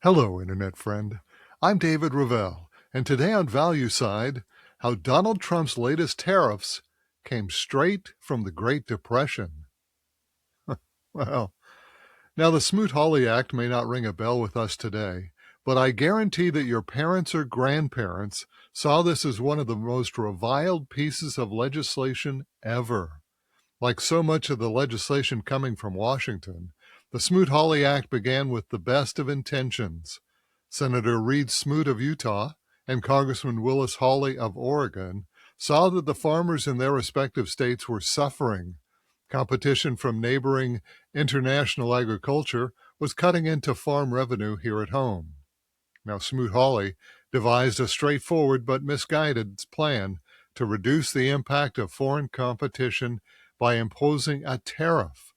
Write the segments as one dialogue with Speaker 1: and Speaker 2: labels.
Speaker 1: Hello, Internet friend. I'm David Ravel, and today on Value Side, how Donald Trump's latest tariffs came straight from the Great Depression. Well, now the Smoot-Hawley Act may not ring a bell with us today, but I guarantee that your parents or grandparents saw this as one of the most reviled pieces of legislation ever. Like so much of the legislation coming from Washington, the Smoot-Hawley Act began with the best of intentions. Senator Reed Smoot of Utah and Congressman Willis Hawley of Oregon saw that the farmers in their respective states were suffering. Competition from neighboring international agriculture was cutting into farm revenue here at home. Now, Smoot-Hawley devised a straightforward but misguided plan to reduce the impact of foreign competition by imposing a tariff,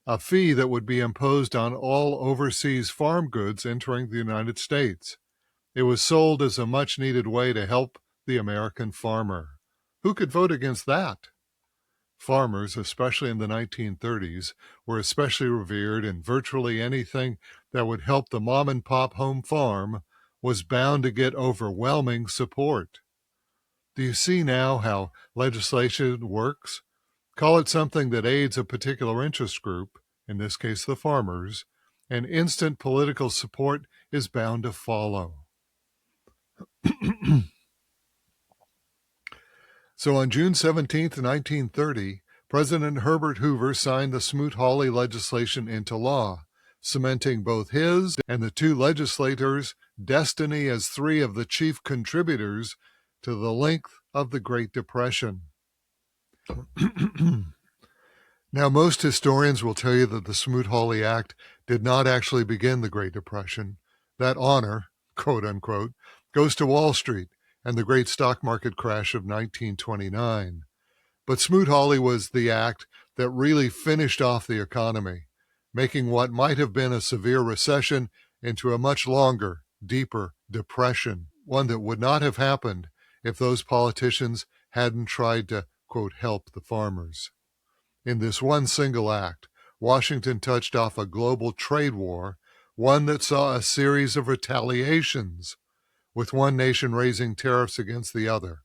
Speaker 1: a fee that would be imposed on all overseas farm goods entering the United States. It was sold as a much-needed way to help the American farmer. Who could vote against that? Farmers, especially in the 1930s, were especially revered, and virtually anything that would help the mom-and-pop home farm was bound to get overwhelming support. Do you see now how legislation works? Call it something that aids a particular interest group, in this case the farmers, and instant political support is bound to follow. So on June 17, 1930, President Herbert Hoover signed the Smoot-Hawley legislation into law, cementing both his and the two legislators' destiny as three of the chief contributors to the length of the Great Depression. Now, most historians will tell you that the Smoot-Hawley Act did not actually begin the Great Depression. That honor, quote unquote, goes to Wall Street and the great stock market crash of 1929. But Smoot-Hawley was the act that really finished off the economy, making what might have been a severe recession into a much longer, deeper depression, one that would not have happened if those politicians hadn't tried to, quote, help the farmers. In this one single act, Washington touched off a global trade war, one that saw a series of retaliations, with one nation raising tariffs against the other.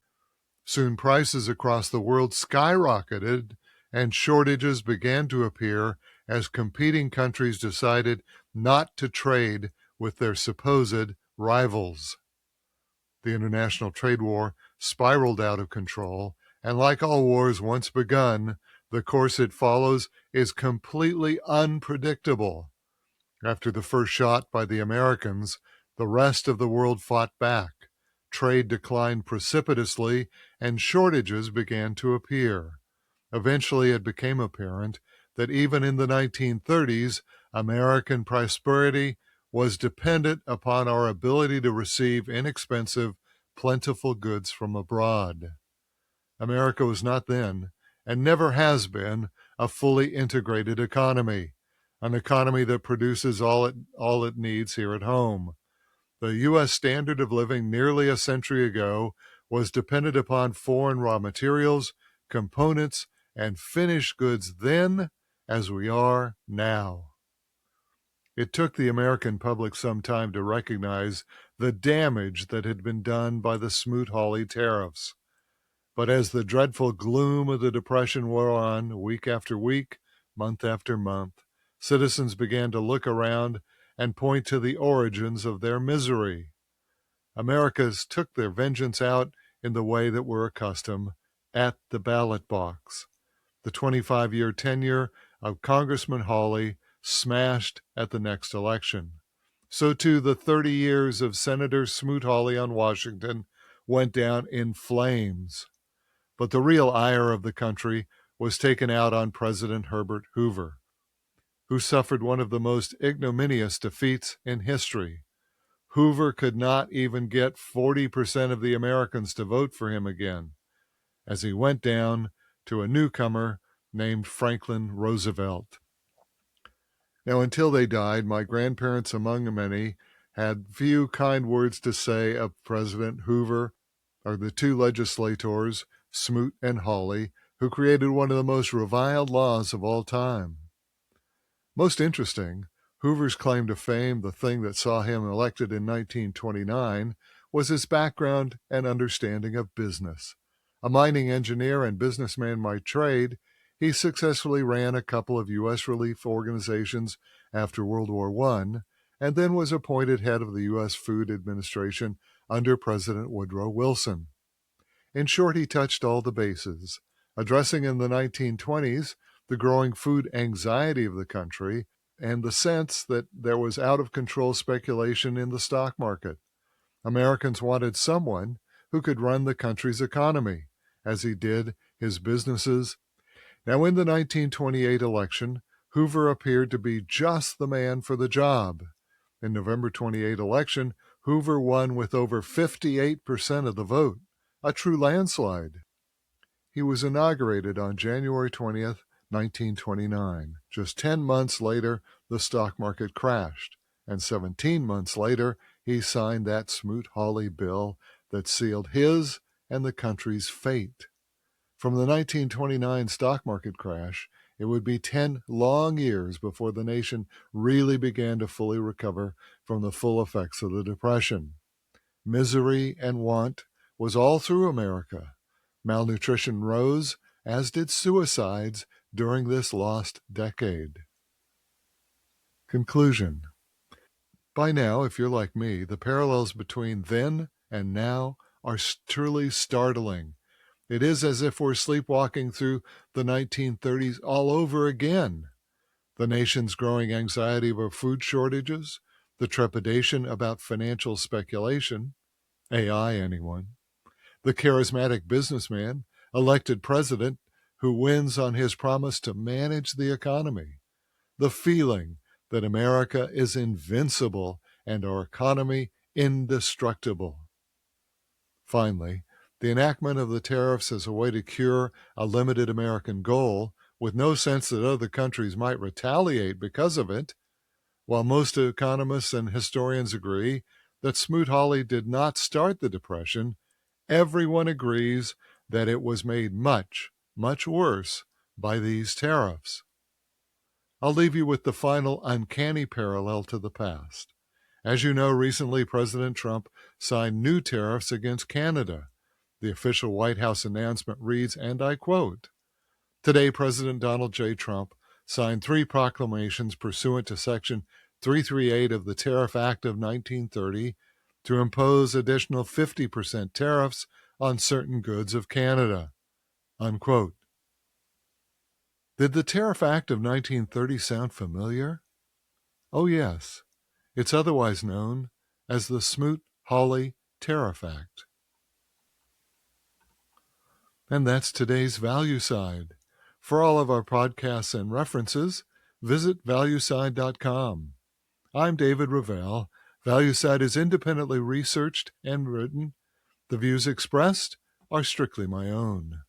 Speaker 1: Soon prices across the world skyrocketed, and shortages began to appear as competing countries decided not to trade with their supposed rivals. The international trade war spiraled out of control, and like all wars once begun, the course it follows is completely unpredictable. After the first shot by the Americans, the rest of the world fought back. Trade declined precipitously, and shortages began to appear. Eventually, it became apparent that even in the 1930s, American prosperity was dependent upon our ability to receive inexpensive, plentiful goods from abroad. America was not then, and never has been, a fully integrated economy, an economy that produces all it needs here at home. The U.S. standard of living nearly a century ago was dependent upon foreign raw materials, components, and finished goods then as we are now. It took the American public some time to recognize the damage that had been done by the Smoot-Hawley tariffs. But as the dreadful gloom of the Depression wore on, week after week, month after month, citizens began to look around and point to the origins of their misery. Americans took their vengeance out in the way that we're accustomed, at the ballot box. The 25-year tenure of Congressman Hawley smashed at the next election. So too the 30 years of Senator Smoot-Hawley on Washington went down in flames. But the real ire of the country was taken out on President Herbert Hoover, who suffered one of the most ignominious defeats in history. Hoover could not even get 40% of the Americans to vote for him again, as he went down to a newcomer named Franklin Roosevelt. Now, until they died, my grandparents, among many, had few kind words to say of President Hoover or the two legislators, Smoot and Hawley, who created one of the most reviled laws of all time. Most interesting, Hoover's claim to fame, the thing that saw him elected in 1929, was his background and understanding of business. A mining engineer and businessman by trade, he successfully ran a couple of U.S. relief organizations after World War I, and then was appointed head of the U.S. Food Administration under President Woodrow Wilson. In short, he touched all the bases, addressing in the 1920s the growing food anxiety of the country and the sense that there was out-of-control speculation in the stock market. Americans wanted someone who could run the country's economy, as he did his businesses. Now, in the 1928 election, Hoover appeared to be just the man for the job. In November 28 election, Hoover won with over 58% of the vote, a true landslide. He was inaugurated on January 20th, 1929. Just 10 months later, the stock market crashed, and 17 months later, he signed that Smoot-Hawley bill that sealed his and the country's fate. From the 1929 stock market crash, it would be 10 long years before the nation really began to fully recover from the full effects of the Depression. Misery and want was all through America. Malnutrition rose, as did suicides during this lost decade. Conclusion. By now, if you're like me, the parallels between then and now are truly startling. It is as if we're sleepwalking through the 1930s all over again. The nation's growing anxiety over food shortages, the trepidation about financial speculation, AI anyone, the charismatic businessman, elected president who wins on his promise to manage the economy, the feeling that America is invincible and our economy indestructible. Finally, the enactment of the tariffs as a way to cure a limited American goal, with no sense that other countries might retaliate because of it. While most economists and historians agree that Smoot-Hawley did not start the Depression, everyone agrees that it was made much, much worse by these tariffs. I'll leave you with the final uncanny parallel to the past. As you know, recently President Trump signed new tariffs against Canada. The official White House announcement reads, and I quote, "Today, President Donald J. Trump signed 3 proclamations pursuant to Section 338 of the Tariff Act of 1930 to impose additional 50% tariffs on certain goods of Canada." Unquote. Did the Tariff Act of 1930 sound familiar? Oh, yes. It's otherwise known as the Smoot-Hawley Tariff Act. And that's today's Value Side. For all of our podcasts and references, visit valueside.com. I'm David Reviled. Value Side is independently researched and written. The views expressed are strictly my own.